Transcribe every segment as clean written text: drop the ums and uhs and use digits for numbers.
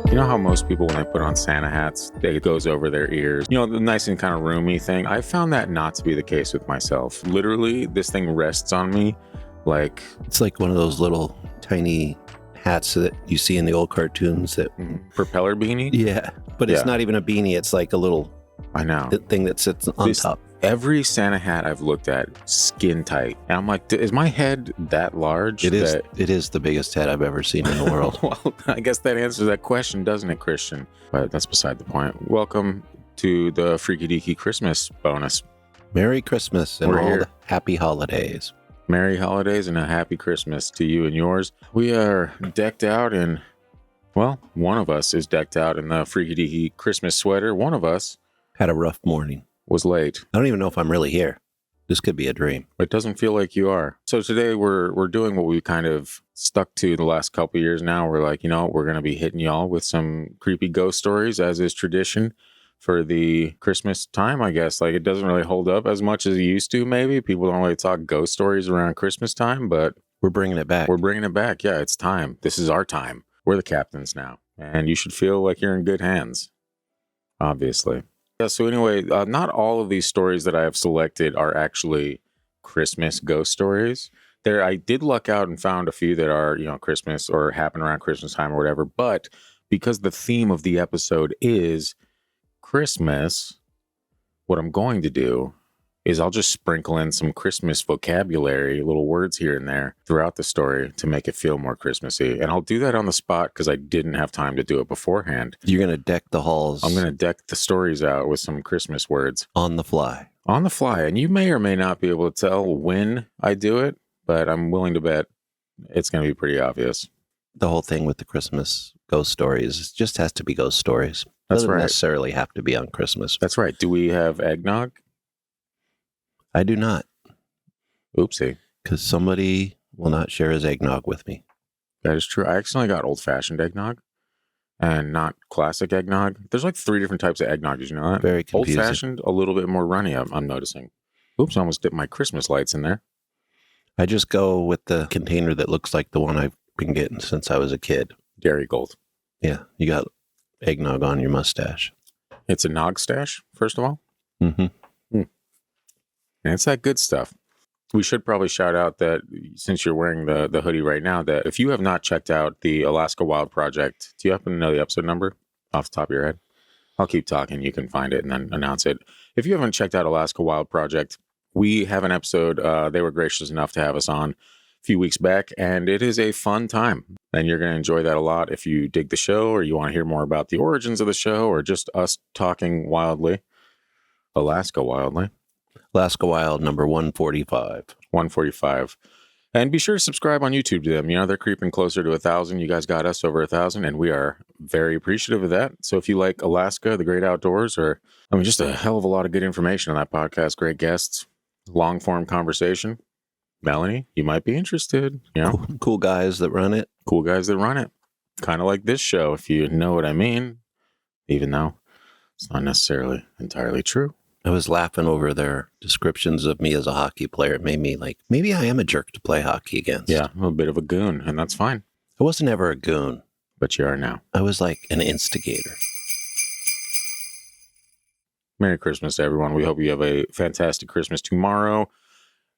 You know how most people, when they put on Santa hats, it goes over their ears? You know, the nice and kind of roomy thing. I found that not to be the case with myself. Literally, this thing rests on me like... It's like one of those little tiny hats that you see in the old cartoons that... Propeller beanie? Yeah, but it's not even a beanie. It's like a little... I know. Thing that sits on top. Every Santa hat I've looked at, skin tight. And I'm like, is my head that large? It is the biggest head I've ever seen in the world. Well, I guess that answers that question, doesn't it, Christian? But that's beside the point. Welcome to the Freaky Deaky Christmas bonus. Merry Christmas and all the happy holidays. Merry holidays and a happy Christmas to you and yours. We are decked out in, well, one of us is decked out in the Freaky Deaky Christmas sweater. One of us had a rough morning. Was late. I don't even know if I'm really here. This could be a dream. It doesn't feel like you are. So today we're doing what we kind of stuck to the last couple of years now. We're like, we're going to be hitting y'all with some creepy ghost stories, as is tradition for the Christmas time, I guess. Like, it doesn't really hold up as much as it used to, maybe. People don't really talk ghost stories around Christmas time, but... We're bringing it back. We're bringing it back. Yeah, it's time. This is our time. We're the captains now. And you should feel like you're in good hands, obviously. Yeah, so anyway, not all of these stories that I have selected are actually Christmas ghost stories. I did luck out and found a few that are, Christmas or happen around Christmas time or whatever. But because the theme of the episode is Christmas, what I'm going to do is I'll just sprinkle in some Christmas vocabulary, little words here and there throughout the story to make it feel more Christmassy. And I'll do that on the spot because I didn't have time to do it beforehand. You're going to deck the halls. I'm going to deck the stories out with some Christmas words. On the fly. On the fly. And you may or may not be able to tell when I do it, but I'm willing to bet it's going to be pretty obvious. The whole thing with the Christmas ghost stories just has to be ghost stories. That's right. Doesn't necessarily have to be on Christmas. That's right. Do we have eggnog? I do not. Oopsie. Because somebody will not share his eggnog with me. That is true. I accidentally got old-fashioned eggnog and not classic eggnog. There's like 3 different types of eggnog. Did you know that? Very confusing. Old-fashioned, a little bit more runny, I'm noticing. Oops, I almost dipped my Christmas lights in there. I just go with the container that looks like the one I've been getting since I was a kid. Dairy Gold. Yeah, you got eggnog on your mustache. It's a nog stash, first of all. Mm-hmm. And it's that good stuff. We should probably shout out that since you're wearing the hoodie right now, that if you have not checked out the Alaska Wild Project, do you happen to know the episode number off the top of your head? I'll keep talking. You can find it and then announce it. If you haven't checked out Alaska Wild Project, we have an episode. They were gracious enough to have us on a few weeks back, and it is a fun time. And you're going to enjoy that a lot if you dig the show or you want to hear more about the origins of the show or just us talking wildly. Alaska Wildly. Alaska Wild number 145. 145. And be sure to subscribe on YouTube to them. They're creeping closer to 1,000. You guys got us over 1,000, and we are very appreciative of that. So if you like Alaska, the great outdoors, or just a hell of a lot of good information on that podcast, great guests, long form conversation, Melanie, you might be interested. Cool guys that run it. Cool guys that run it. Kind of like this show, if you know what I mean, even though it's not necessarily entirely true. I was laughing over their descriptions of me as a hockey player. It made me like, maybe I am a jerk to play hockey against. Yeah, I'm a bit of a goon, and that's fine. I wasn't ever a goon. But you are now. I was like an instigator. Merry Christmas, everyone. We hope you have a fantastic Christmas tomorrow.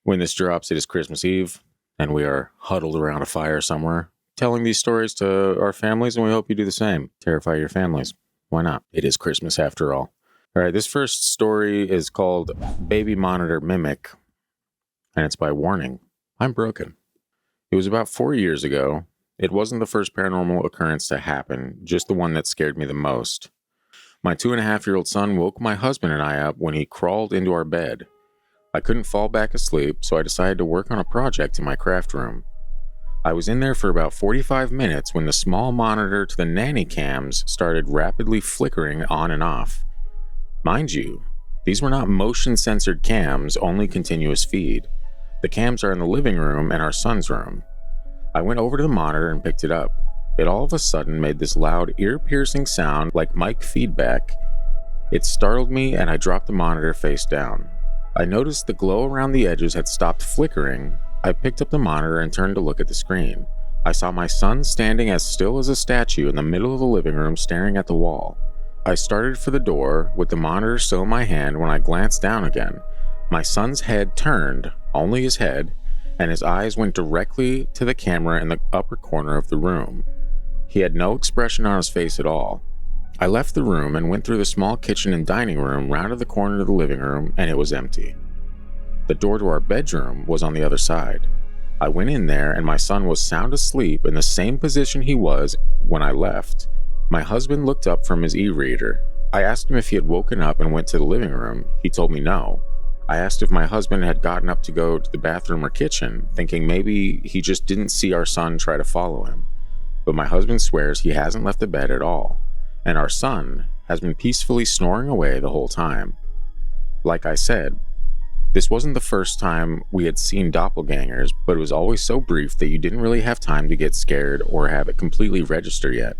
When this drops, it is Christmas Eve, and we are huddled around a fire somewhere, telling these stories to our families, and we hope you do the same. Terrify your families. Why not? It is Christmas after all. All right, this first story is called Baby Monitor Mimic, and it's by Warning. I'm Broken. It was about 4 years ago. It wasn't the first paranormal occurrence to happen, just the one that scared me the most. My 2.5-year-old son woke my husband and I up when he crawled into our bed. I couldn't fall back asleep, so I decided to work on a project in my craft room. I was in there for about 45 minutes when the small monitor to the nanny cams started rapidly flickering on and off. Mind you, these were not motion-censored cams, only continuous feed. The cams are in the living room and our son's room. I went over to the monitor and picked it up. It all of a sudden made this loud, ear-piercing sound like mic feedback. It startled me and I dropped the monitor face down. I noticed the glow around the edges had stopped flickering. I picked up the monitor and turned to look at the screen. I saw my son standing as still as a statue in the middle of the living room staring at the wall. I started for the door with the monitor still in my hand when I glanced down again. My son's head turned, only his head, and his eyes went directly to the camera in the upper corner of the room. He had no expression on his face at all. I left the room and went through the small kitchen and dining room, rounded the corner of the living room, and it was empty. The door to our bedroom was on the other side. I went in there and my son was sound asleep in the same position he was when I left. My husband looked up from his e-reader. I asked him if he had woken up and went to the living room. He told me no. I asked if my husband had gotten up to go to the bathroom or kitchen, thinking maybe he just didn't see our son try to follow him. But my husband swears he hasn't left the bed at all, and our son has been peacefully snoring away the whole time. Like I said, this wasn't the first time we had seen doppelgangers, but it was always so brief that you didn't really have time to get scared or have it completely register yet.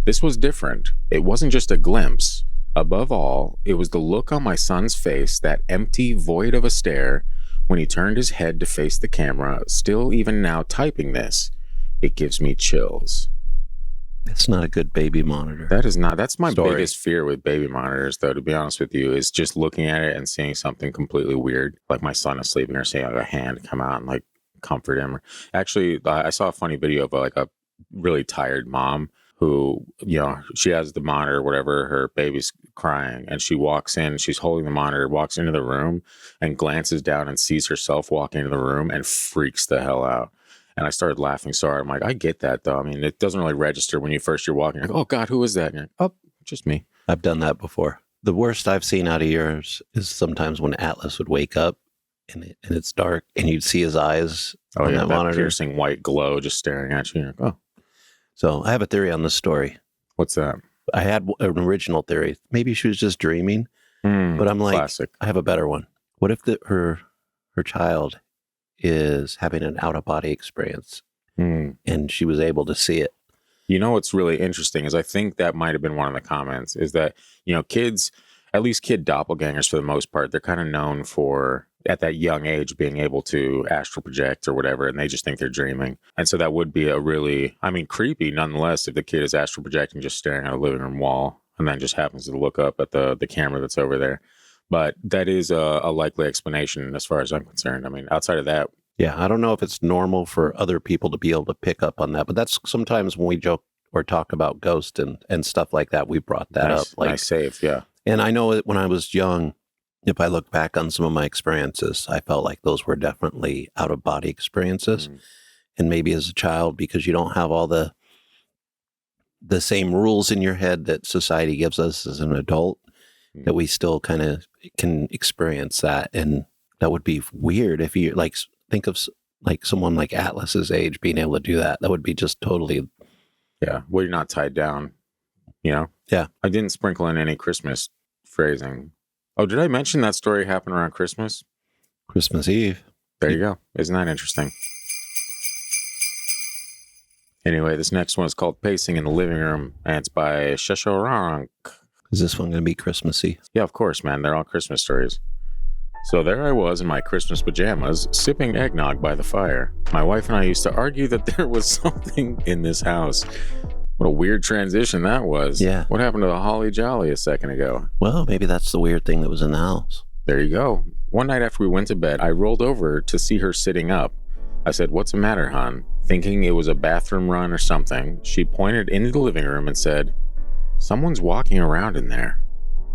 This was different. It wasn't just a glimpse. Above all, it was the look on my son's face, that empty void of a stare, when he turned his head to face the camera, still even now typing this. It gives me chills. It's not a good baby monitor. That's my biggest fear with baby monitors, though, to be honest with you, is just looking at it and seeing something completely weird, like my son is sleeping or seeing like a hand come out and like comfort him. Actually, I saw a funny video of like a really tired mom who, she has the monitor or whatever, her baby's crying, and she walks in, she's holding the monitor, walks into the room and glances down and sees herself walk into the room and freaks the hell out. And I started laughing so hard. I'm like, I get that, though. I mean, it doesn't really register when you're walking. Like, oh, God, who is that? And you're like, oh, just me. I've done that before. The worst I've seen out of yours is sometimes when Atlas would wake up and it's dark and you'd see his eyes on that monitor. Piercing white glow just staring at you. You're like, oh. So I have a theory on this story. What's that? I had an original theory. Maybe she was just dreaming. But I'm like, classic. I have a better one. What if her child is having an out-of-body experience and she was able to see it? What's really interesting is I think that might have been one of the comments, is that, kids, at least kid doppelgangers for the most part, they're kind of known for, at that young age, being able to astral project or whatever, and they just think they're dreaming. And so that would be a really, creepy nonetheless if the kid is astral projecting, just staring at a living room wall, and then just happens to look up at the camera that's over there. But that is a likely explanation as far as I'm concerned. Outside of that. Yeah, I don't know if it's normal for other people to be able to pick up on that, but that's sometimes when we joke or talk about ghosts and stuff like that, we brought that up. Like, nice save, yeah. And I know that when I was young, if I look back on some of my experiences, I felt like those were definitely out-of-body experiences. And maybe as a child, because you don't have all the same rules in your head that society gives us as an adult, that we still kind of can experience that. And that would be weird if you think of like someone like Atlas's age being able to do that. That would be just totally. Yeah. Well, you're not tied down, Yeah. I didn't sprinkle in any Christmas phrasing. Oh, did I mention that story happened around Christmas? Christmas Eve. There you go. Isn't that interesting? Anyway, this next one is called Pacing in the Living Room, and it's by Sheshorank. Is this one going to be Christmassy? Yeah, of course, man. They're all Christmas stories. So there I was in my Christmas pajamas, sipping eggnog by the fire. My wife and I used to argue that there was something in this house. What a weird transition that was. Yeah. What happened to the Holly Jolly a second ago? Well, maybe that's the weird thing that was in the house. There you go. One night after we went to bed, I rolled over to see her sitting up. I said, "What's the matter, hon?" Thinking it was a bathroom run or something, she pointed into the living room and said, "Someone's walking around in there."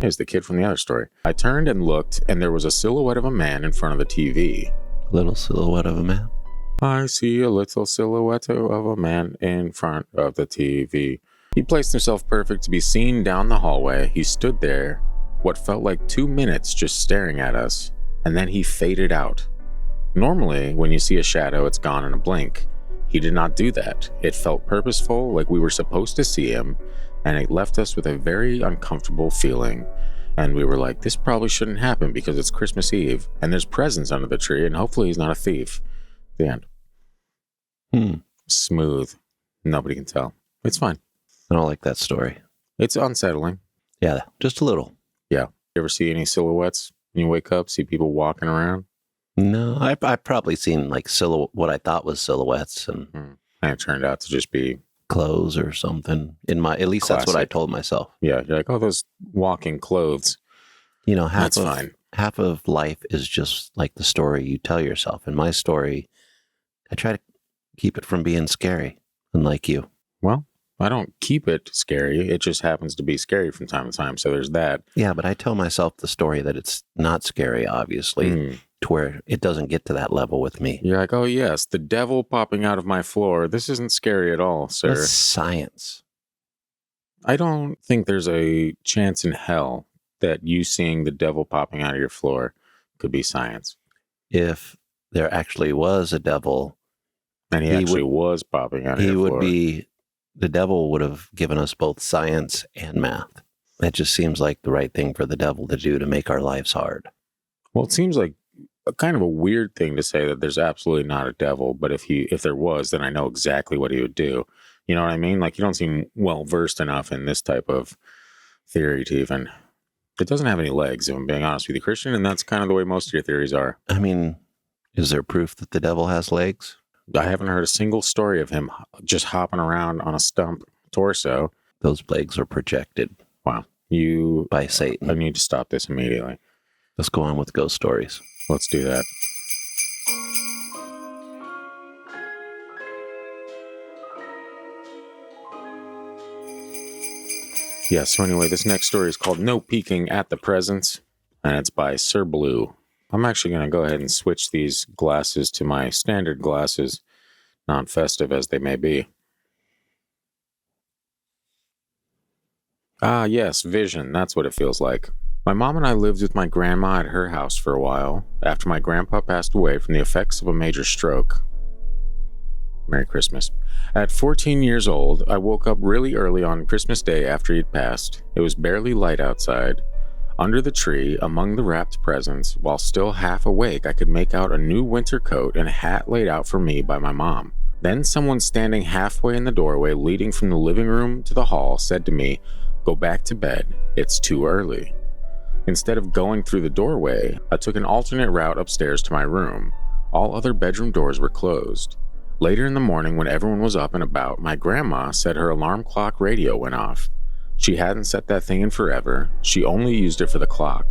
Here's the kid from the other story. I turned and looked, and there was a silhouette of a man in front of the TV. Little silhouette of a man? I see a little silhouette of a man in front of the TV. He placed himself perfect to be seen down the hallway. He stood there, what felt like 2 minutes, just staring at us, and then he faded out. Normally, when you see a shadow, it's gone in a blink. He did not do that. It felt purposeful, like we were supposed to see him, and it left us with a very uncomfortable feeling. And we were like, this probably shouldn't happen because it's Christmas Eve, and there's presents under the tree, and hopefully he's not a thief. The end. Smooth. Nobody can tell. It's fine. I don't like that story. It's unsettling. Yeah, just a little. Yeah. You ever see any silhouettes when you wake up, see people walking around? No, I've probably seen like what I thought was silhouettes. And And it turned out to just be clothes or something. At least that's what I Classic. told myself. Yeah, you're like, oh, those walking clothes. You know, That's fine. half of life is just like the story you tell yourself. And my story, I try to keep it from being scary, unlike you. Well, I don't keep it scary. It just happens to be scary from time to time. So there's that. Yeah, but I tell myself the story that it's not scary, obviously, to where it doesn't get to that level with me. You're like, oh, yes, the devil popping out of my floor. This isn't scary at all, sir. That's science. I don't think there's a chance in hell that you seeing the devil popping out of your floor could be science. If there actually was a devil, and he actually was popping out of your floor, the devil would have given us both science and math. That just seems like the right thing for the devil to do to make our lives hard. Well, it seems like a kind of a weird thing to say that there's absolutely not a devil, but if there was, then I know exactly what he would do. You know what I mean? Like, you don't seem well versed enough in this type of theory to even. It doesn't have any legs, if I'm being honest with you, Christian, and that's kind of the way most of your theories are. I mean, is there proof that the devil has legs? I haven't heard a single story of him just hopping around on a stump torso. Those legs are projected. Wow. By Satan. I need to stop this immediately. Let's go on with ghost stories. Let's do that. Yeah, so anyway, this next story is called No Peeking at the Presents, and it's by Sir Blue. I'm actually going to go ahead and switch these glasses to my standard glasses, non-festive as they may be. Ah, yes, vision. That's what it feels like. My mom and I lived with my grandma at her house for a while, after my grandpa passed away from the effects of a major stroke. Merry Christmas. At 14 years old, I woke up really early on Christmas Day after he'd passed. It was barely light outside. Under the tree, among the wrapped presents, while still half awake, I could make out a new winter coat and a hat laid out for me by my mom. Then someone standing halfway in the doorway leading from the living room to the hall said to me, "Go back to bed. It's too early." Instead of going through the doorway, I took an alternate route upstairs to my room. All other bedroom doors were closed. Later in the morning, when everyone was up and about, my grandma said her alarm clock radio went off. She hadn't set that thing in forever. She only used it for the clock.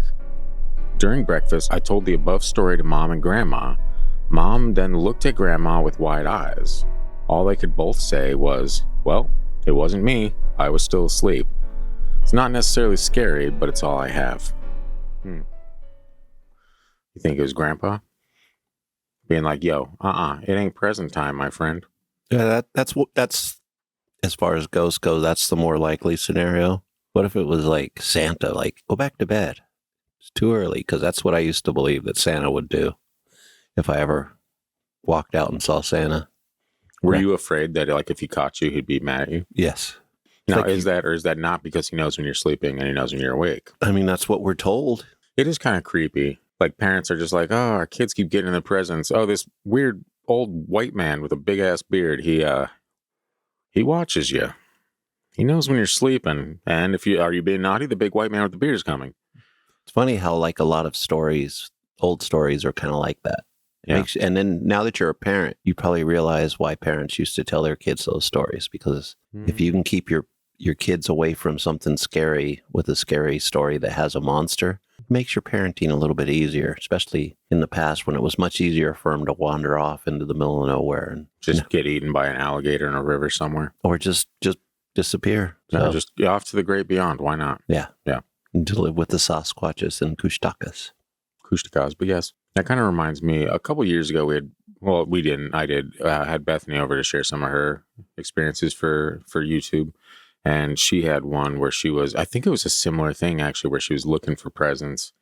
During breakfast, I told the above story to Mom and Grandma. Mom then looked at Grandma with wide eyes. All they could both say was, "Well, it wasn't me. I was still asleep." It's not necessarily scary, but it's all I have. You think it was Grandpa? Being like, yo, it ain't present time, my friend. Yeah, that's as far as ghosts go, that's the more likely scenario. What if it was like Santa, like, go back to bed? It's too early, because that's what I used to believe that Santa would do if I ever walked out and saw Santa. Were you afraid that, like, if he caught you, he'd be mad at you? Yes. Now, like, is that not because he knows when you're sleeping and he knows when you're awake? I mean, that's what we're told. It is kind of creepy. Like, parents are just like, oh, our kids keep getting the presents. Oh, this weird old white man with a big ass beard, he watches you. He knows when you're sleeping. And if are you being naughty, the big white man with the beard is coming. It's funny how, like, a lot of stories, old stories, are kind of like that. Yeah. And then now that you're a parent, you probably realize why parents used to tell their kids those stories. Because if you can keep your kids away from something scary with a scary story that has a monster, it makes your parenting a little bit easier, especially in the past when it was much easier for them to wander off into the middle of nowhere and just get eaten by an alligator in a river somewhere. Or just disappear. So, just off to the great beyond. Why not? Yeah. Yeah. And to live with the Sasquatches and Kushtakas. But yes. That kind of reminds me, a couple years ago, I had Bethany over to share some of her experiences for YouTube. And she had one where I think it was a similar thing actually, where she was looking for presents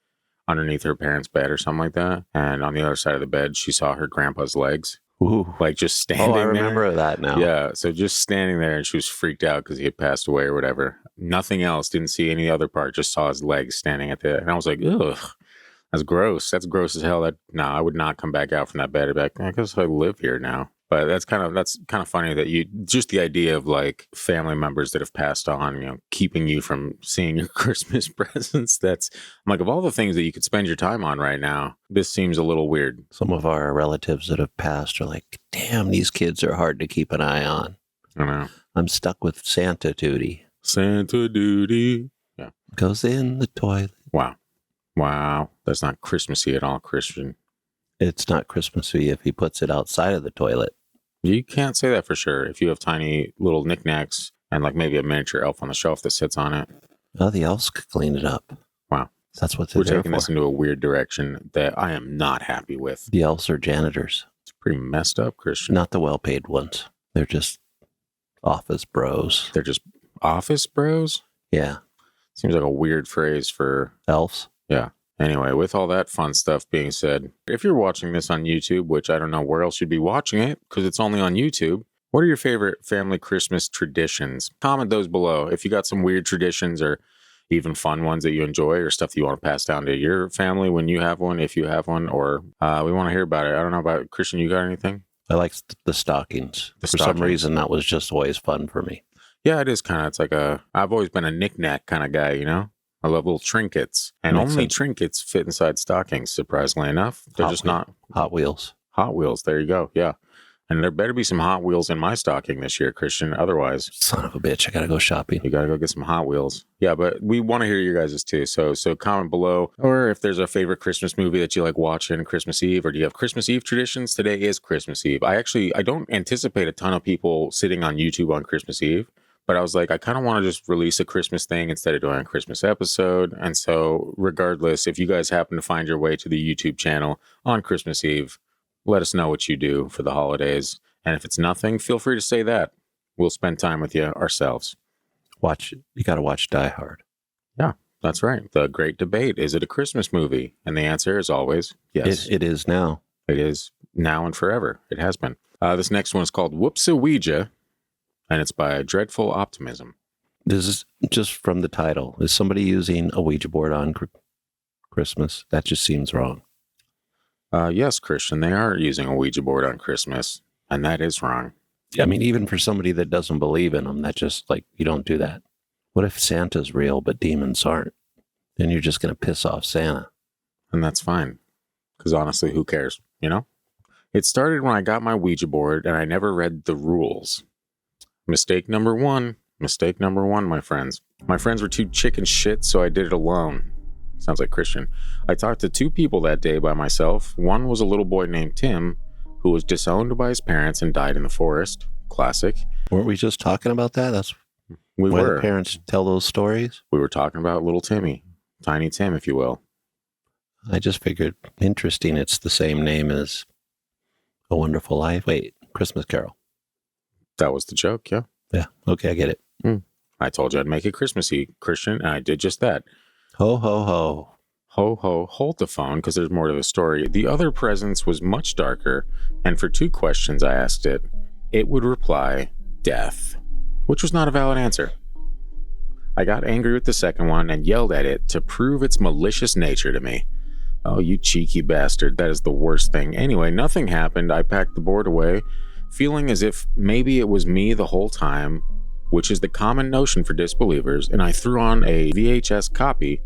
underneath her parents' bed or something like that. And on the other side of the bed, she saw her grandpa's legs. Ooh. Like just standing there. I remember that now. Yeah. So just standing there, and she was freaked out because he had passed away or whatever. Nothing else. Didn't see any other part. Just saw his legs standing and I was like, ugh. That's gross. That's gross as hell. I would not come back out from that bed. I guess I live here now. But that's kind of funny that you just the idea of like family members that have passed on, you know, keeping you from seeing your Christmas presents. I'm like, of all the things that you could spend your time on right now, this seems a little weird. Some of our relatives that have passed are like, damn, these kids are hard to keep an eye on. I know. I'm stuck with Santa duty. Santa duty. Yeah. Goes in the toilet. Wow. That's not Christmassy at all, Christian. It's not Christmassy if he puts it outside of the toilet. You can't say that for sure. If you have tiny little knickknacks and like maybe a miniature elf on the shelf that sits on it. Oh, the elves could clean it up. Wow. That's what We're they're taking there this for. into a weird direction that I am not happy with. The elves are janitors. It's pretty messed up, Christian. Not the well-paid ones. They're just office bros. They're just office bros? Yeah. Seems like a weird phrase for Elves. Yeah. Anyway, with all that fun stuff being said, if you're watching this on YouTube, which I don't know where else you'd be watching it because it's only on YouTube, what are your favorite family Christmas traditions? Comment those below. If you got some weird traditions or even fun ones that you enjoy or stuff that you want to pass down to your family when you have one, if you have one, or we want to hear about it. I don't know about Christian. You got anything? I like the stockings. For some reason, that was just always fun for me. Yeah, it is kind of. It's like I've always been a knick-knack kind of guy, you know? I love little trinkets, and only trinkets fit inside stockings, surprisingly enough. They're just not Hot Wheels. Hot Wheels, there you go, yeah. And there better be some Hot Wheels in my stocking this year, Christian. Otherwise, son of a bitch, I gotta go shopping. You gotta go get some Hot Wheels. Yeah, but we want to hear your guys' too. So comment below, or if there's a favorite Christmas movie that you like watching Christmas Eve, or do you have Christmas Eve traditions? Today is Christmas Eve. I don't anticipate a ton of people sitting on YouTube on Christmas Eve. But I was like, I kind of want to just release a Christmas thing instead of doing a Christmas episode. And so regardless, if you guys happen to find your way to the YouTube channel on Christmas Eve, let us know what you do for the holidays. And if it's nothing, feel free to say that. We'll spend time with you ourselves. You got to watch Die Hard. Yeah, that's right. The great debate. Is it a Christmas movie? And the answer is always yes. It is now. It is now and forever. It has been. This next one is called Whoopsi-Ouija. And it's by Dreadful Optimism. This is just from the title. Is somebody using a Ouija board on Christmas? That just seems wrong. Yes, Christian, they are using a Ouija board on Christmas, and that is wrong. I mean, even for somebody that doesn't believe in them, that just like, you don't do that. What if Santa's real, but demons aren't? Then you're just going to piss off Santa. And that's fine. Because honestly, who cares? You know? It started when I got my Ouija board, and I never read the rules. Mistake number one, my friends. My friends were too chicken shit, so I did it alone. Sounds like Christian. I talked to 2 people that day by myself. One was a little boy named Tim, who was disowned by his parents and died in the forest. Classic. Weren't we just talking about that? That's why the parents tell those stories? We were talking about little Timmy. Tiny Tim, if you will. I just figured, interesting, it's the same name as A Wonderful Life. Wait, Christmas Carol. That was the joke, yeah. Yeah, okay, I get it. I told you I'd make it Christmassy, Christian, and I did just that. Ho, ho, ho. Ho, ho, hold the phone, because there's more to the story. The other presence was much darker, and for 2 questions I asked it, it would reply, death, which was not a valid answer. I got angry with the second one and yelled at it to prove its malicious nature to me. Oh, you cheeky bastard, that is the worst thing. Anyway, nothing happened. I packed the board away, feeling as if maybe it was me the whole time, which is the common notion for disbelievers, and I threw on a VHS copy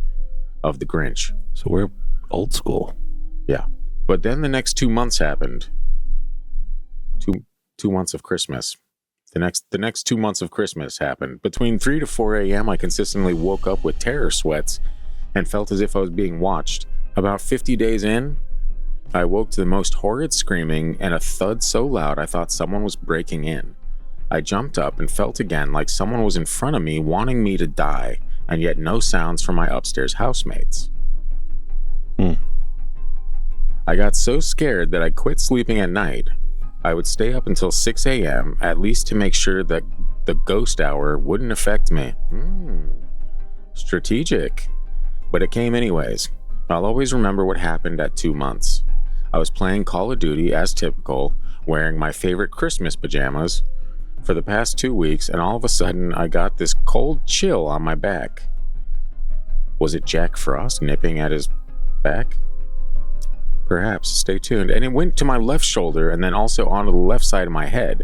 of The Grinch. So we're old school. Yeah. But then the next 2 months happened. Two months of Christmas. The next 2 months of Christmas happened. Between 3 to 4 a.m., I consistently woke up with terror sweats and felt as if I was being watched. About 50 days in, I woke to the most horrid screaming and a thud so loud I thought someone was breaking in. I jumped up and felt again like someone was in front of me wanting me to die, and yet no sounds from my upstairs housemates. I got so scared that I quit sleeping at night. I would stay up until 6 a.m., at least to make sure that the ghost hour wouldn't affect me. Strategic. But it came anyways. I'll always remember what happened at 2 months. I was playing Call of Duty as typical, wearing my favorite Christmas pajamas for the past 2 weeks, and all of a sudden I got this cold chill on my back. Was it Jack Frost nipping at his back? Perhaps. Stay tuned. And it went to my left shoulder and then also onto the left side of my head.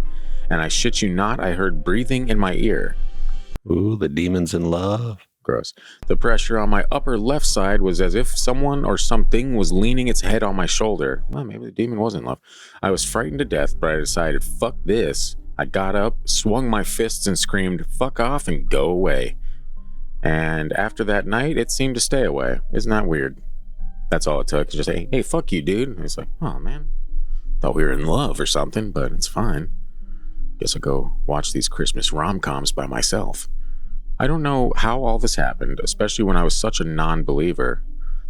And I shit you not, I heard breathing in my ear. Ooh, the demon's in love. Gross. The pressure on my upper left side was as if someone or something was leaning its head on my shoulder. Well, maybe the demon was in love. I was frightened to death, but I decided, fuck this. I got up, swung my fists, and screamed, fuck off and go away. And after that night, it seemed to stay away. Isn't that weird? That's all it took. Just say, hey, fuck you, dude. And it's like, oh, man. Thought we were in love or something, but it's fine. Guess I'll go watch these Christmas rom-coms by myself. I don't know how all this happened, especially when I was such a non-believer.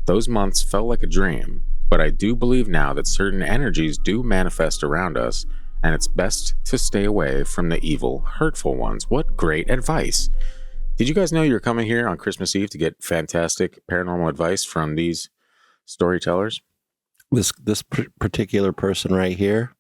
Those months felt like a dream, but I do believe now that certain energies do manifest around us, and it's best to stay away from the evil, hurtful ones. What great advice. Did you guys know you were coming here on Christmas Eve to get fantastic paranormal advice from these storytellers? This particular person right here,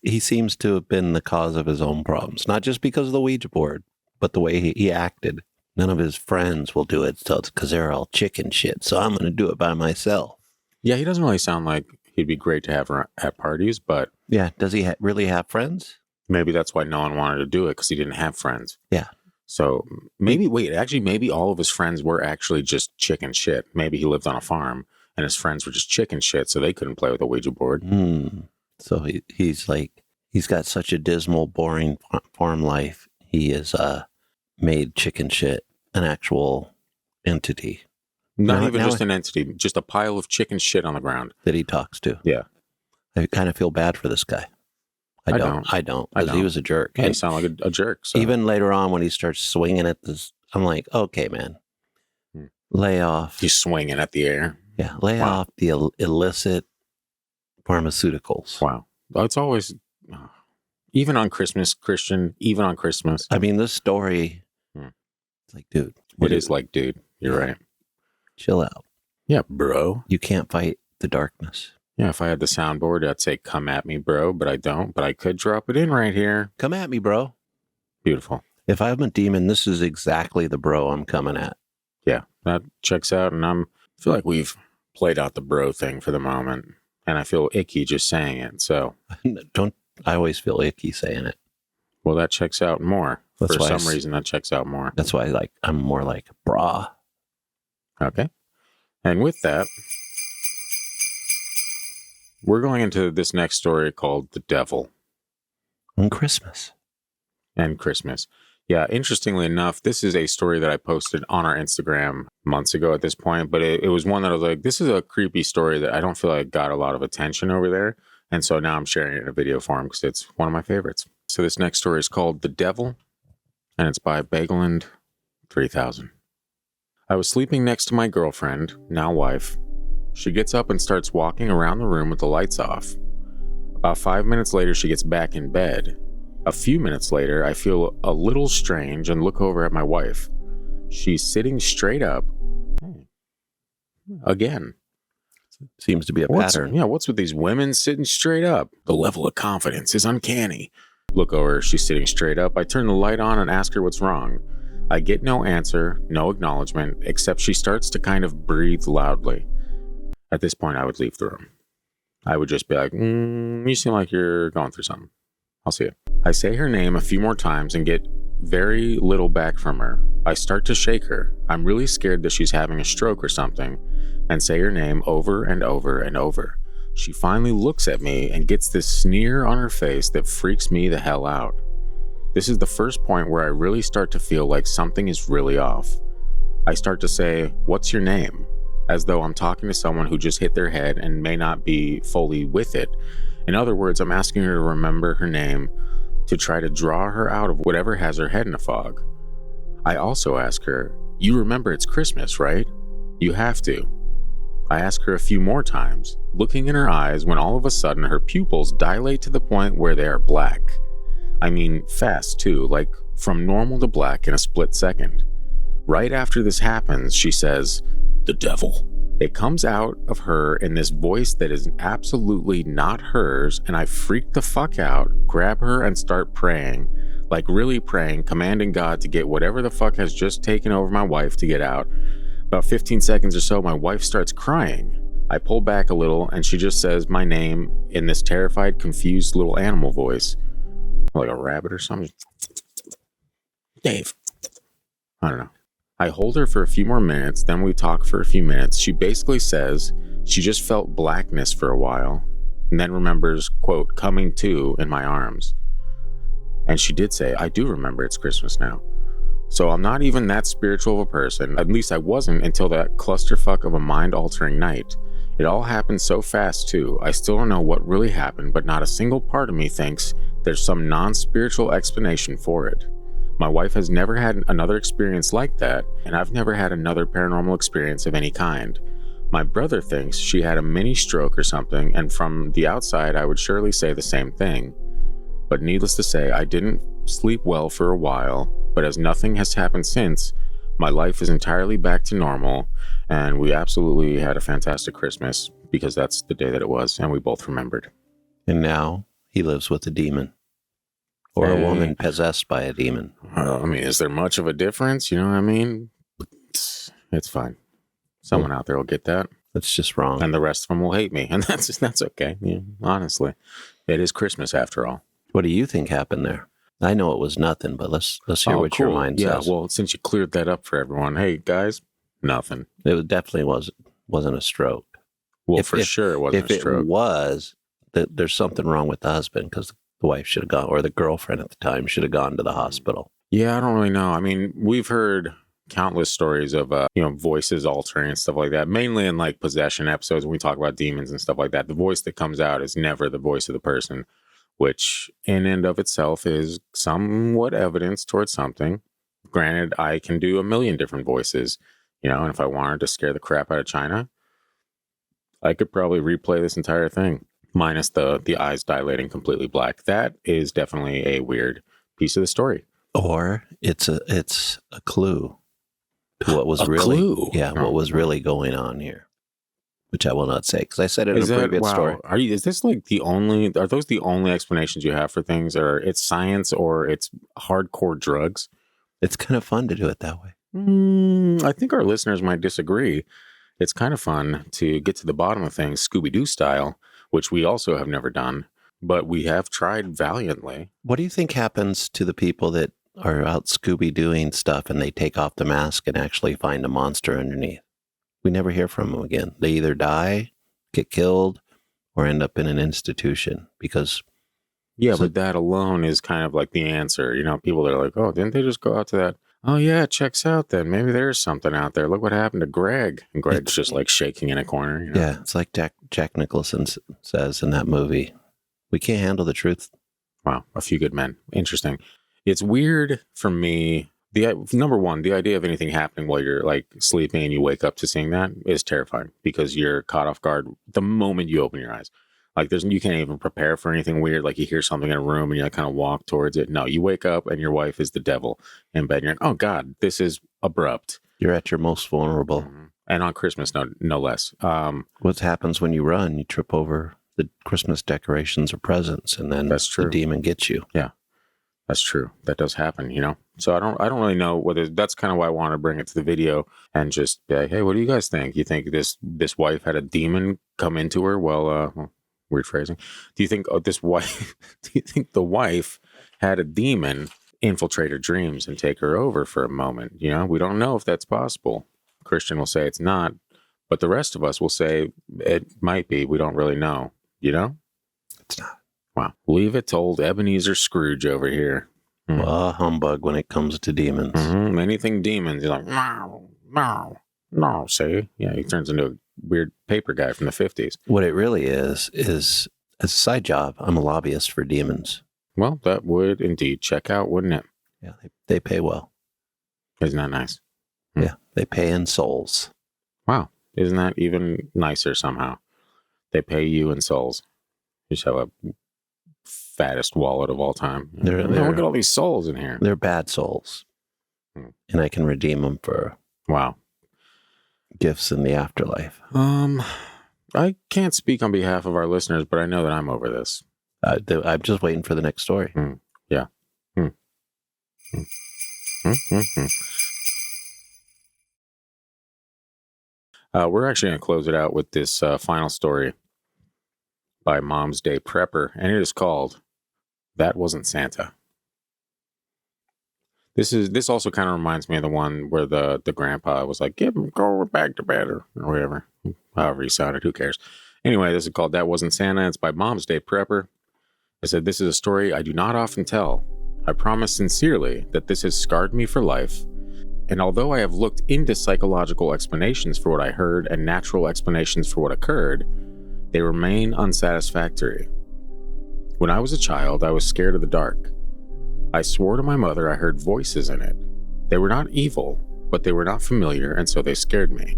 he seems to have been the cause of his own problems, not just because of the Ouija board, but the way he acted. None of his friends will do it because they're all chicken shit, so I'm going to do it by myself. Yeah, he doesn't really sound like he'd be great to have at parties, but... Yeah, does he really have friends? Maybe that's why no one wanted to do it, because he didn't have friends. Yeah. So maybe all of his friends were actually just chicken shit. Maybe he lived on a farm, and his friends were just chicken shit, so they couldn't play with a Ouija board. So he's got such a dismal, boring farm life. He has made chicken shit an actual entity. Not even just an entity, just a pile of chicken shit on the ground. That he talks to. Yeah. I kind of feel bad for this guy. I don't. Because he was a jerk. Yeah, he sounded like a jerk. So. Even later on when he starts swinging at this, I'm like, okay, man. Lay off. He's swinging at the air. Yeah, lay off the illicit pharmaceuticals. Wow. It's always... Even on Christmas, Christian, even on Christmas. I mean, this story, it's like, dude. It is like, dude, you're right. Chill out. Yeah, bro. You can't fight the darkness. Yeah, if I had the soundboard, I'd say, come at me, bro, but I don't. But I could drop it in right here. Come at me, bro. Beautiful. If I'm a demon, this is exactly the bro I'm coming at. Yeah, that checks out. And I feel like we've played out the bro thing for the moment. And I feel icky just saying it, so. I always feel icky saying it. Well, that checks out more. For some reason, that checks out more. That's why I'm more like, brah. Okay. And with that, we're going into this next story called The Devil. And Christmas. Yeah, interestingly enough, this is a story that I posted on our Instagram months ago at this point, but it was one that I was like, this is a creepy story that I don't feel like got a lot of attention over there. And so now I'm sharing it in a video form because it's one of my favorites. So this next story is called The Devil, and it's by Bageland 3000. I was sleeping next to my girlfriend, now wife. She gets up and starts walking around the room with the lights off. About 5 minutes later, she gets back in bed. A few minutes later, I feel a little strange and look over at my wife. She's sitting straight up. Again. Seems to be a pattern. Yeah, what's with these women sitting straight up? The level of confidence is uncanny. Look over, she's sitting straight up. I turn the light on and ask her what's wrong. I get no answer, no acknowledgement, except she starts to kind of breathe loudly. At this point, I would leave the room. I would just be like, you seem like you're going through something. I'll see you. I say her name a few more times and get very little back from her. I start to shake her. I'm really scared that she's having a stroke or something, and say her name over and over and over. She finally looks at me and gets this sneer on her face that freaks me the hell out. This is the first point where I really start to feel like something is really off. I start to say, "What's your name?" as though I'm talking to someone who just hit their head and may not be fully with it. In other words, I'm asking her to remember her name to try to draw her out of whatever has her head in a fog. I also ask her, "You remember it's Christmas, right? You have to." I ask her a few more times, looking in her eyes when all of a sudden her pupils dilate to the point where they are black. I mean, fast too, like from normal to black in a split second. Right after this happens, she says, "The devil." It comes out of her in this voice that is absolutely not hers, and I freak the fuck out, grab her, and start praying. Like really praying, commanding God to get whatever the fuck has just taken over my wife to get out. About 15 seconds or so, my wife starts crying. I pull back a little and she just says my name in this terrified, confused little animal voice. Like a rabbit or something. Dave. I don't know. I hold her for a few more minutes, then we talk for a few minutes. She basically says she just felt blackness for a while, and then remembers, quote, coming to in my arms. And she did say, I do remember it's Christmas now. So I'm not even that spiritual of a person. At least I wasn't until that clusterfuck of a mind-altering night. It all happened so fast, too. I still don't know what really happened, but not a single part of me thinks there's some non-spiritual explanation for it. My wife has never had another experience like that, and I've never had another paranormal experience of any kind. My brother thinks she had a mini stroke or something, and from the outside I would surely say the same thing. But needless to say, I didn't sleep well for a while, but as nothing has happened since, my life is entirely back to normal, and we absolutely had a fantastic Christmas, because that's the day that it was, and we both remembered. And now he lives with a demon. Or a woman possessed by a demon. I mean, is there much of a difference? You know what I mean? It's fine. Someone out there will get that. That's just wrong. And the rest of them will hate me. And that's okay. Yeah, honestly, it is Christmas after all. What do you think happened there? I know it was nothing, but let's hear what your mind says. Yeah, well, since you cleared that up for everyone, hey, guys, nothing. It definitely wasn't a stroke. Well, for sure it wasn't a stroke. If it was, there's something wrong with the husband, because the wife should have gone, or the girlfriend at the time should have gone to the hospital. Yeah, I don't really know. I mean, we've heard countless stories of, voices altering and stuff like that, mainly in like possession episodes when we talk about demons and stuff like that. The voice that comes out is never the voice of the person, which in and of itself is somewhat evidence towards something. Granted, I can do a million different voices, and if I wanted to scare the crap out of China, I could probably replay this entire thing. Minus the eyes dilating completely black. That is definitely a weird piece of the story. Or it's a clue to what was what was really going on here, which I will not say because I said it in a previous story. Is this like are those the only explanations you have for things, or it's science or it's hardcore drugs? It's kind of fun to do it that way. I think our listeners might disagree. It's kind of fun to get to the bottom of things, Scooby-Doo style, which we also have never done, but we have tried valiantly. What do you think happens to the people that are out Scooby-Dooing stuff and they take off the mask and actually find a monster underneath? We never hear from them again. They either die, get killed, or end up in an institution because... Yeah, but that alone is kind of like the answer. People that are like, oh, didn't they just go out to that? Oh, yeah, it checks out then. Maybe there's something out there. Look what happened to Greg. And Greg's just like shaking in a corner. Yeah, it's like Jack Nicholson says in that movie, we can't handle the truth. Wow, A Few Good Men. Interesting. It's weird for me. Number one, the idea of anything happening while you're like sleeping and you wake up to seeing that is terrifying because you're caught off guard the moment you open your eyes. Like you can't even prepare for anything weird. Like you hear something in a room and you kind of walk towards it. No, you wake up and your wife is the devil in bed. And you're like, oh God, this is abrupt. You're at your most vulnerable. Mm-hmm. And on Christmas, no less. What happens when you run? You trip over the Christmas decorations or presents, and then that's true. The demon gets you. Yeah, that's true. That does happen, So I don't really know whether that's kind of why I want to bring it to the video and just be like, hey, what do you guys think? You think this wife had a demon come into her? Well, weird phrasing. Do you think do you think the wife had a demon infiltrate her dreams and take her over for a moment? We don't know if that's possible. Christian will say it's not, but the rest of us will say it might be. We don't really know, It's not. Wow. Leave it to old Ebenezer Scrooge over here. Well, humbug when it comes to demons. Mm-hmm. Anything demons, you're like, no, see? Yeah, he turns into a weird paper guy from the 50s. What it really is as a side job, I'm a lobbyist for demons. Well, that would indeed check out, wouldn't it? Yeah, they pay well. Isn't that nice? Yeah, they pay in souls. Wow. Isn't that even nicer somehow? They pay you in souls. You just have a fattest wallet of all time. Look at all these souls in here. They're bad souls. And I can redeem them for gifts in the afterlife. I can't speak on behalf of our listeners, but I know that I'm over this. I'm just waiting for the next story. Yeah. We're actually going to close it out with this final story by Mom's Day Prepper, and it is called That Wasn't Santa. This also kind of reminds me of the one where the grandpa was like, go back to bed or whatever. However he sounded, who cares? Anyway, this is called That Wasn't Santa. It's by Mom's Day Prepper. I said, this is a story I do not often tell. I promise sincerely that this has scarred me for life. And although I have looked into psychological explanations for what I heard and natural explanations for what occurred, they remain unsatisfactory. When I was a child, I was scared of the dark. I swore to my mother I heard voices in it. They were not evil, but they were not familiar, and so they scared me.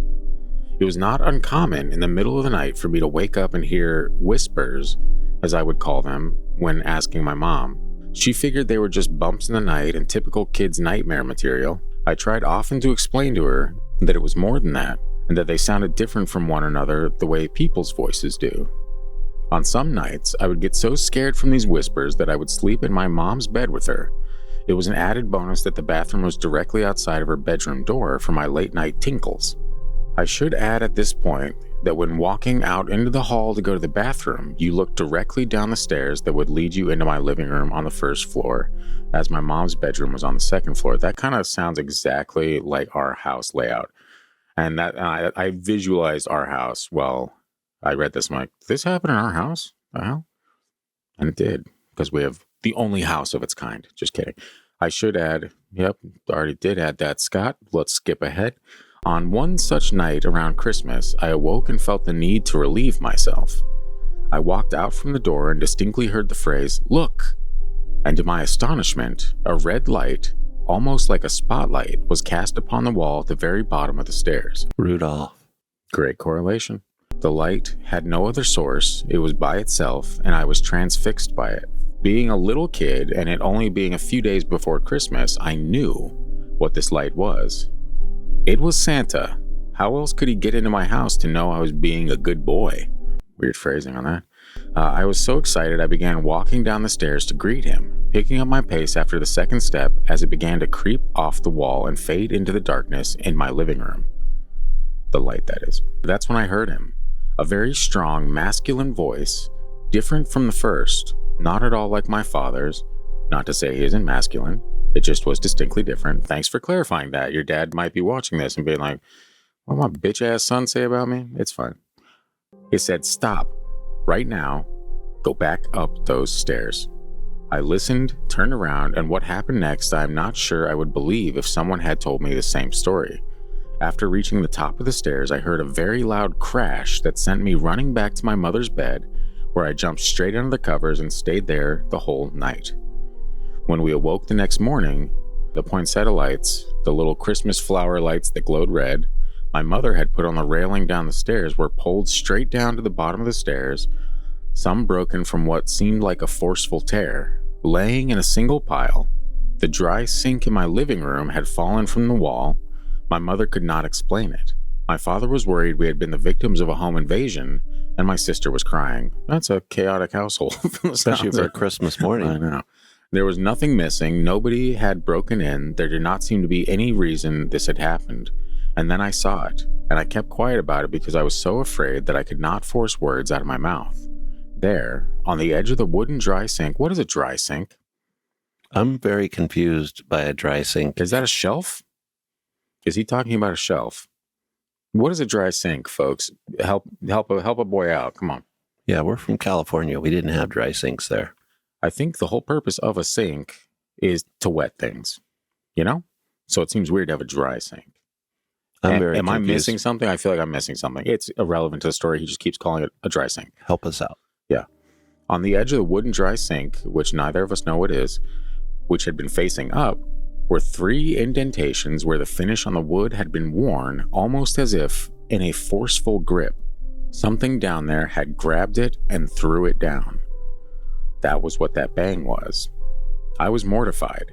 It was not uncommon in the middle of the night for me to wake up and hear whispers, as I would call them, when asking my mom. She figured they were just bumps in the night and typical kids' nightmare material. I tried often to explain to her that it was more than that, and that they sounded different from one another the way people's voices do. On some nights, I would get so scared from these whispers that I would sleep in my mom's bed with her. It was an added bonus that the bathroom was directly outside of her bedroom door for my late-night tinkles. I should add at this point that when walking out into the hall to go to the bathroom, you look directly down the stairs that would lead you into my living room on the first floor, as my mom's bedroom was on the second floor. That kind of sounds exactly like our house layout. And that I visualized our house while I read this. I'm like, did this happen in our house? The hell? And it did, because we have the only house of its kind. Just kidding. I should add, yep, already did add that, Scott. Let's skip ahead. On one such night around Christmas, I awoke and felt the need to relieve myself. I walked out from the door and distinctly heard the phrase, "Look!" And to my astonishment, a red light, almost like a spotlight, was cast upon the wall at the very bottom of the stairs. Rudolph. Great correlation. The light had no other source, it was by itself, and I was transfixed by it. Being a little kid, and it only being a few days before Christmas, I knew what this light was. It was Santa. How else could he get into my house to know I was being a good boy? Weird phrasing on that. I was so excited I began walking down the stairs to greet him, picking up my pace after the second step as it began to creep off the wall and fade into the darkness in my living room. The light, that is. That's when I heard him. A very strong, masculine voice, different from the first, not at all like my father's. Not to say he isn't masculine, it just was distinctly different. Thanks for clarifying that. Your dad might be watching this and being like, what my bitch-ass son say about me? It's fine. He said, "Stop. Right now. Go back up those stairs." I listened, turned around, and what happened next I'm not sure I would believe if someone had told me the same story. After reaching the top of the stairs, I heard a very loud crash that sent me running back to my mother's bed, where I jumped straight under the covers and stayed there the whole night. When we awoke the next morning, the poinsettia lights, the little Christmas flower lights that glowed red, my mother had put on the railing down the stairs were pulled straight down to the bottom of the stairs, some broken from what seemed like a forceful tear, laying in a single pile. The dry sink in my living room had fallen from the wall. My mother could not explain it. My father was worried we had been the victims of a home invasion, and my sister was crying. That's a chaotic household. Especially for a Christmas morning. I know. There was nothing missing. Nobody had broken in. There did not seem to be any reason this had happened. And then I saw it, and I kept quiet about it because I was so afraid that I could not force words out of my mouth. There, on the edge of the wooden dry sink. What is a dry sink? I'm very confused by a dry sink. Is that a shelf? Is he talking about a shelf? What is a dry sink, folks? Help a boy out. Come on. Yeah, we're from California. We didn't have dry sinks there. I think the whole purpose of a sink is to wet things, you know? So it seems weird to have a dry sink. Am I missing something? I feel like I'm missing something. It's irrelevant to the story. He just keeps calling it a dry sink. Help us out. Yeah. On the edge of the wooden dry sink, which neither of us know what is, which had been facing up, were 3 indentations where the finish on the wood had been worn almost as if in a forceful grip. Something down there had grabbed it and threw it down. That was what that bang was. I was mortified.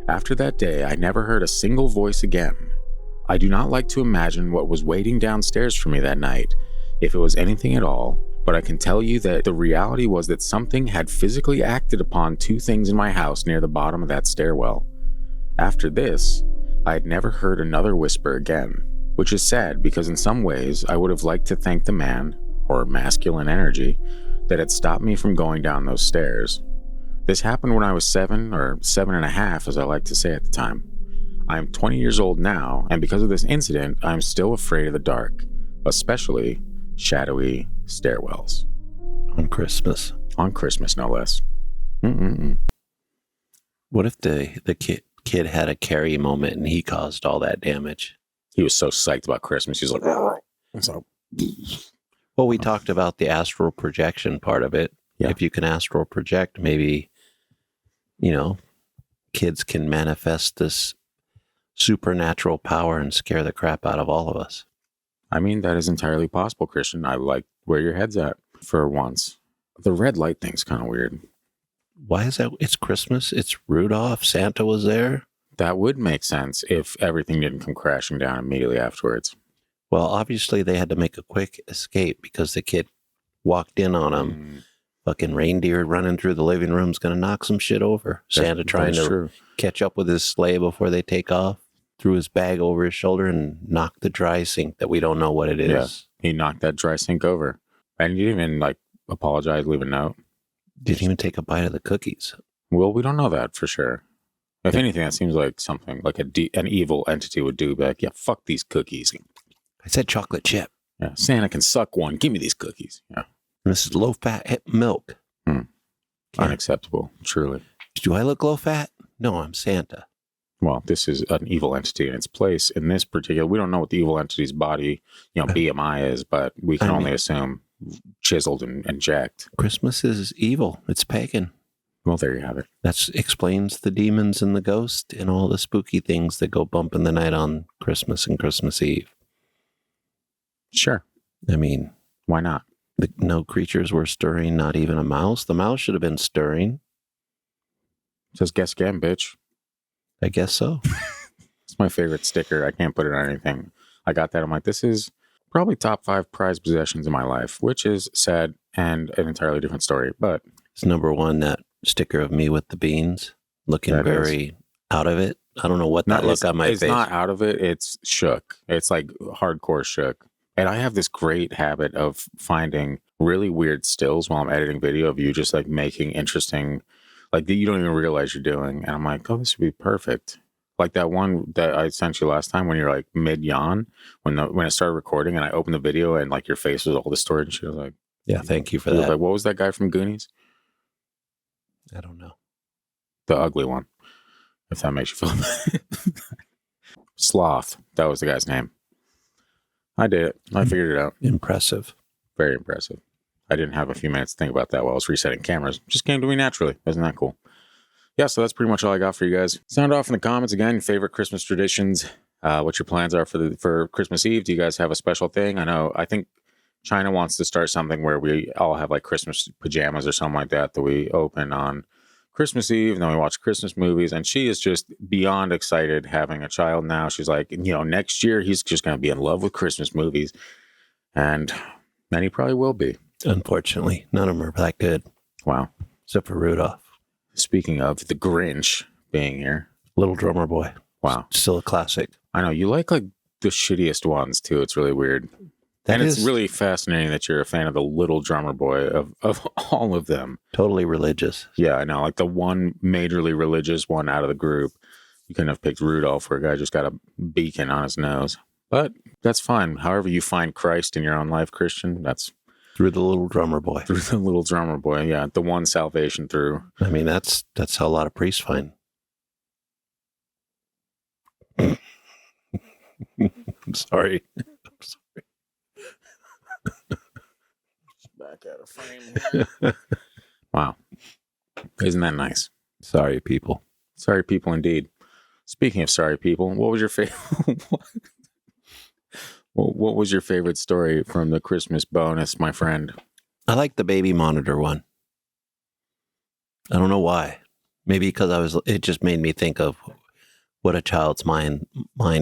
After that day, I never heard a single voice again. I do not like to imagine what was waiting downstairs for me that night, if it was anything at all, but I can tell you that the reality was that something had physically acted upon 2 things in my house near the bottom of that stairwell. After this, I had never heard another whisper again. which is sad because in some ways I would have liked to thank the man, or masculine energy, that had stopped me from going down those stairs. This happened when I was 7 or 7.5, as I like to say at the time. I am 20 years old now, and because of this incident, I am still afraid of the dark, especially shadowy stairwells. On Christmas. On Christmas, no less. What if the kid had a Carrie moment and he caused all that damage? He was so psyched about Christmas. He was like, so. Well, we talked about the astral projection part of it. Yeah. If you can astral project, maybe, kids can manifest this supernatural power and scare the crap out of all of us. I mean, that is entirely possible, Christian. I like where your head's at for once. The red light thing's kind of weird. Why is that? It's Christmas. It's Rudolph. Santa was there. That would make sense if everything didn't come crashing down immediately afterwards. Well, obviously they had to make a quick escape because the kid walked in on him. Fucking reindeer running through the living room's going to knock some shit over. Santa trying to catch up with his sleigh before they take off. Threw his bag over his shoulder and knocked the dry sink that we don't know what it is. Yeah, he knocked that dry sink over. And he didn't even apologize, leave a note. Didn't even take a bite of the cookies. Well, we don't know that for sure. If anything, that seems like something like an evil entity would do. Like, yeah, fuck these cookies. I said chocolate chip. Yeah, Santa can suck one. Give me these cookies. Yeah. And this is low-fat milk. Unacceptable, truly. Do I look low-fat? No, I'm Santa. Well, this is an evil entity in its place. In this particular, we don't know what the evil entity's body, BMI is, but we can only assume chiseled and jacked. Christmas is evil. It's pagan. Well, there you have it. That explains the demons and the ghost and all the spooky things that go bump in the night on Christmas and Christmas Eve. Sure. I mean, why not? No creatures were stirring, not even a mouse. The mouse should have been stirring. It says, guess again, bitch. I guess so. It's my favorite sticker. I can't put it on anything. I got that. I'm like, this is probably top 5 prized possessions in my life, which is sad and an entirely different story. But it's number 1, that sticker of me with the beans, looking very out of it. I don't know what that look on my face. It's not out of it. It's shook. It's like hardcore shook. And I have this great habit of finding really weird stills while I'm editing video of you just making interesting, that you don't even realize you're doing. And I'm like, oh, this would be perfect. Like that one that I sent you last time when you're mid yawn, when it started recording and I opened the video and your face was all distorted and she was like, yeah, thank you for that. What was that guy from Goonies? I don't know. The ugly one. If that makes you feel Sloth. That was the guy's name. I did it. I figured it out. Impressive. Very impressive. I didn't have a few minutes to think about that while I was resetting cameras. Just came to me naturally. Isn't that cool? Yeah, so that's pretty much all I got for you guys. Sound off in the comments again. Your favorite Christmas traditions. What your plans are for Christmas Eve. Do you guys have a special thing? I think China wants to start something where we all have Christmas pajamas or something like that we open on Christmas Eve, and then we watch Christmas movies, and she is just beyond excited having a child now. She's like, next year he's just going to be in love with Christmas movies, and he probably will be. Unfortunately, none of them are that good. Wow. Except for Rudolph. Speaking of the Grinch being here. Little Drummer Boy. Wow. Still a classic. I know, you like the shittiest ones too. It's really weird. It's really fascinating that you're a fan of the Little Drummer Boy of all of them. Totally religious. Yeah, I know. The one majorly religious one out of the group. You couldn't have picked Rudolph, where a guy just got a beacon on his nose. But that's fine. However you find Christ in your own life, Christian, that's... Through the Little Drummer Boy. Through the Little Drummer Boy, yeah. The one salvation through. I mean, that's how a lot of priests find. I'm sorry. Back out of frame. Wow. Isn't that nice? Sorry, people. Sorry, people, indeed. Speaking of sorry, people, what was your favorite? What was your favorite story from the Christmas bonus, my friend? I like the baby monitor one. I don't know why. Maybe because it just made me think of what a child's mind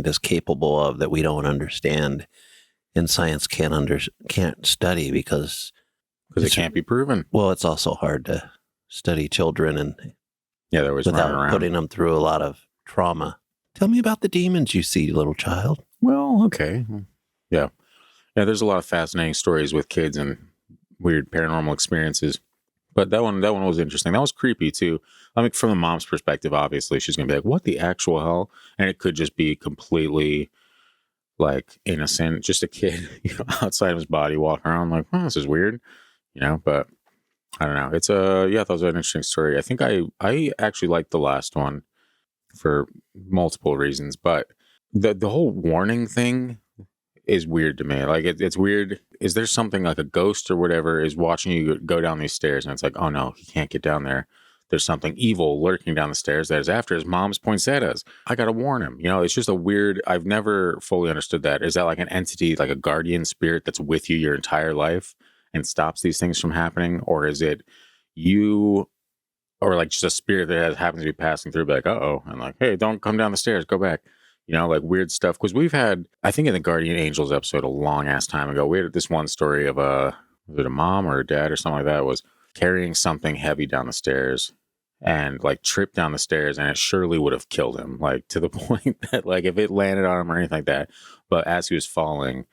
is capable of that we don't understand, and science can't study because it can't be proven. Well, it's also hard to study children and there was without putting them through a lot of trauma. Tell me about the demons you see, little child. Well, okay. Yeah. Yeah, there's a lot of fascinating stories with kids and weird paranormal experiences. But that one was interesting. That was creepy too. I mean, from the mom's perspective, obviously, she's gonna be like, "What the actual hell?" And it could just be completely like innocent, just a kid, outside of his body, walking around like, "Oh, this is weird," But I don't know. It's yeah, I thought it was an interesting story. I think I actually liked the last one for multiple reasons, but the whole warning thing is weird to me. Like it's weird. Is there something like a ghost or whatever is watching you go down these stairs, and it's like, oh no, he can't get down there. There's something evil lurking down the stairs that is after his mom's poinsettias. I gotta warn him. It's just a weird. I've never fully understood that. Is that like an entity, like a guardian spirit that's with you your entire life and stops these things from happening, or is it you? Or like just a spirit that happens to be passing through, be like, uh-oh, and like, hey, don't come down the stairs, go back. Like weird stuff. Because we've had, I think in the Guardian Angels episode a long ass time ago, we had this one story of was it a mom or a dad or something like that, was carrying something heavy down the stairs and like tripped down the stairs, and it surely would have killed him, like to the point that like if it landed on him or anything like that. But as he was falling,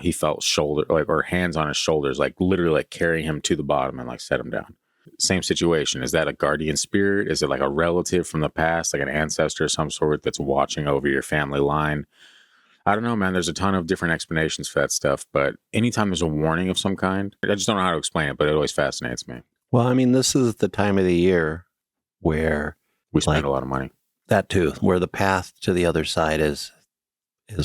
he felt shoulder like or hands on his shoulders, like literally like carrying him to the bottom and like set him down. Same situation. Is that a guardian spirit? Is it like a relative from the past, like an ancestor of some sort that's watching over your family line? I don't know, man. There's a ton of different explanations for that stuff, but anytime there's a warning of some kind, I just don't know how to explain it, but it always fascinates me. Well, I mean, this is the time of the year where we spend a lot of money. That too, where the path to the other side is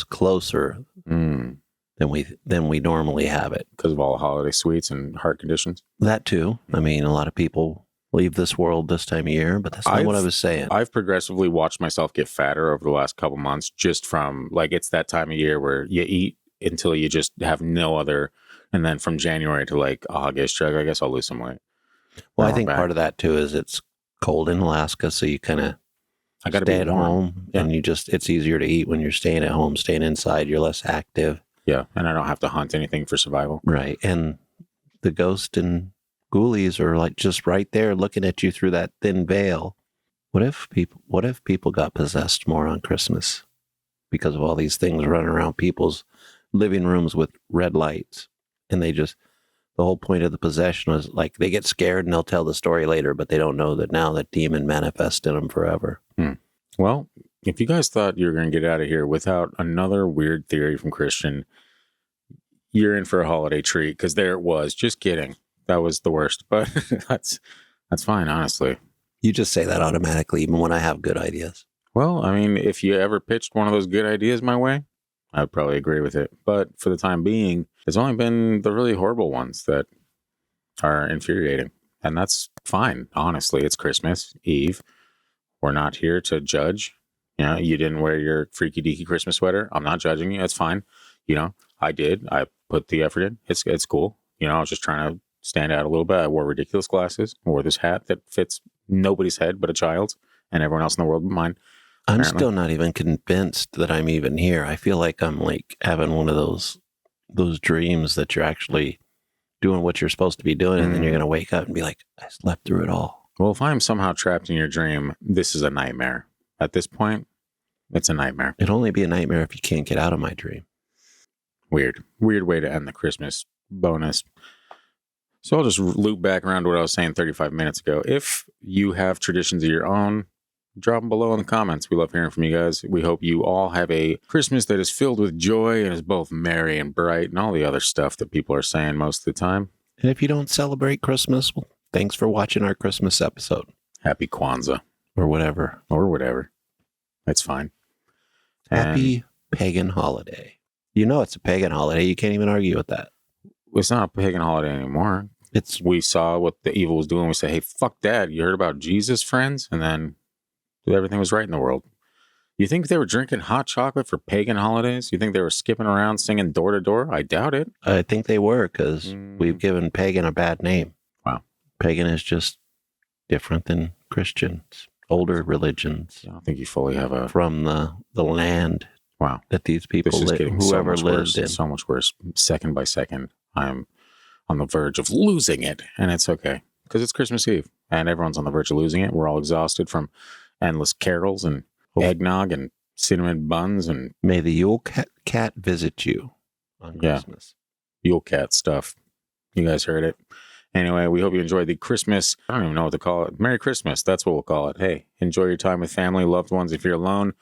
closer than we normally have it. Because of all the holiday sweets and heart conditions? That too. I mean, a lot of people leave this world this time of year, but that's not what I was saying. I've progressively watched myself get fatter over the last couple months, just from like, it's that time of year where you eat until you just have no other. And then from January to like August, I guess I'll lose some weight. Well, I think part of that too is it's cold in Alaska. So you kind of stay at home and it's easier to eat when you're staying at home. Staying inside, you're less active. Yeah, and I don't have to hunt anything for survival. Right, and the ghost and ghoulies are like just right there looking at you through that thin veil. What if people got possessed more on Christmas because of all these things running around people's living rooms with red lights? And the whole point of the possession was like they get scared and they'll tell the story later, but they don't know that now that demon manifests in them forever. Well, if you guys thought you were going to get out of here without another weird theory from Christian, you're in for a holiday treat, because there it was. Just kidding. That was the worst, but that's fine, honestly. You just say that automatically, even when I have good ideas. Well, I mean, if you ever pitched one of those good ideas my way, I'd probably agree with it. But for the time being, it's only been the really horrible ones that are infuriating. And that's fine, honestly. It's Christmas Eve. We're not here to judge. You didn't wear your freaky deaky Christmas sweater. I'm not judging you. It's fine. I did. I put the effort in. It's cool. I was just trying to stand out a little bit. I wore ridiculous glasses. I wore this hat that fits nobody's head but a child's, and everyone else in the world but mine. I'm still not even convinced that I'm even here. I feel like I'm like having one of those dreams that you're actually doing what you're supposed to be doing, and then you're going to wake up and be like, I slept through it all. Well, if I'm somehow trapped in your dream, this is a nightmare. At this point, it's a nightmare. It'd only be a nightmare if you can't get out of my dream. Weird way to end the Christmas bonus. So I'll just loop back around to what I was saying 35 minutes ago. If you have traditions of your own, drop them below in the comments. We love hearing from you guys. We hope you all have a Christmas that is filled with joy and is both merry and bright and all the other stuff that people are saying most of the time. And if you don't celebrate Christmas, well, thanks for watching our Christmas episode. Happy Kwanzaa. Or whatever. It's fine. Happy pagan holiday. It's a pagan holiday. You can't even argue with that. It's not a pagan holiday anymore. We saw what the evil was doing. We said, hey, fuck that. You heard about Jesus, friends? And then everything was right in the world. You think they were drinking hot chocolate for pagan holidays? You think they were skipping around singing door to door? I doubt it. I think they were, because we've given pagan a bad name. Wow. Pagan is just different than Christians, older religions. I don't think you fully have from the land. Wow. That these people whoever lived in. So much worse. Second by second, I'm on the verge of losing it. And it's okay, because it's Christmas Eve and everyone's on the verge of losing it. We're all exhausted from endless carols and eggnog and cinnamon buns and May the Yule cat visit you on Christmas. Yule cat stuff. You guys heard it. Anyway, we hope you enjoyed the Christmas. I don't even know what to call it. Merry Christmas. That's what we'll call it. Hey, enjoy your time with family, loved ones. If you're alone,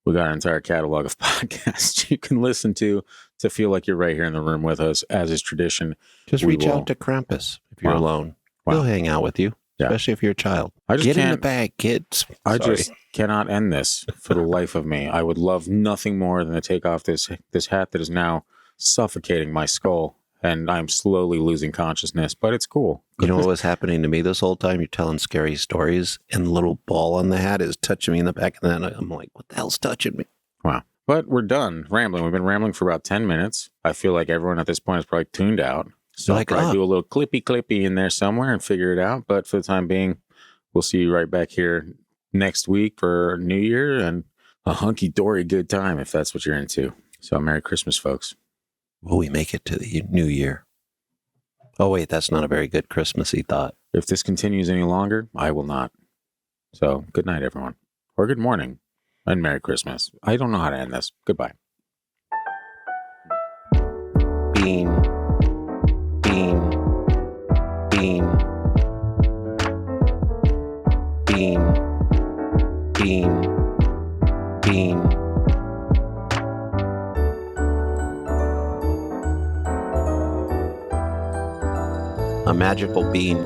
we got an entire catalog of podcasts you can listen to feel like you're right here in the room with us, as is tradition. Just reach out to Krampus if you're alone. He'll hang out with you, especially if you're a child. Get in the bag, kids. I just cannot end this for the life of me. I would love nothing more than to take off this hat that is now suffocating my skull, and I'm slowly losing consciousness, but it's cool. You know what was happening to me this whole time? You're telling scary stories, and the little ball on the hat is touching me in the back of the head. I'm like, what the hell's touching me? Wow. But we're done rambling. We've been rambling for about 10 minutes. I feel like everyone at this point is probably tuned out. So I'll probably do a little clippy in there somewhere and figure it out. But for the time being, we'll see you right back here next week for New Year and a hunky-dory good time if that's what you're into. So Merry Christmas, folks. Will we make it to the New Year? Oh, wait, that's not a very good Christmassy thought. If this continues any longer, I will not. So good night, everyone. Or good morning. And Merry Christmas. I don't know how to end this. Goodbye. Bean. Bean. Bean. Bean. Bean. Bean. A magical bean.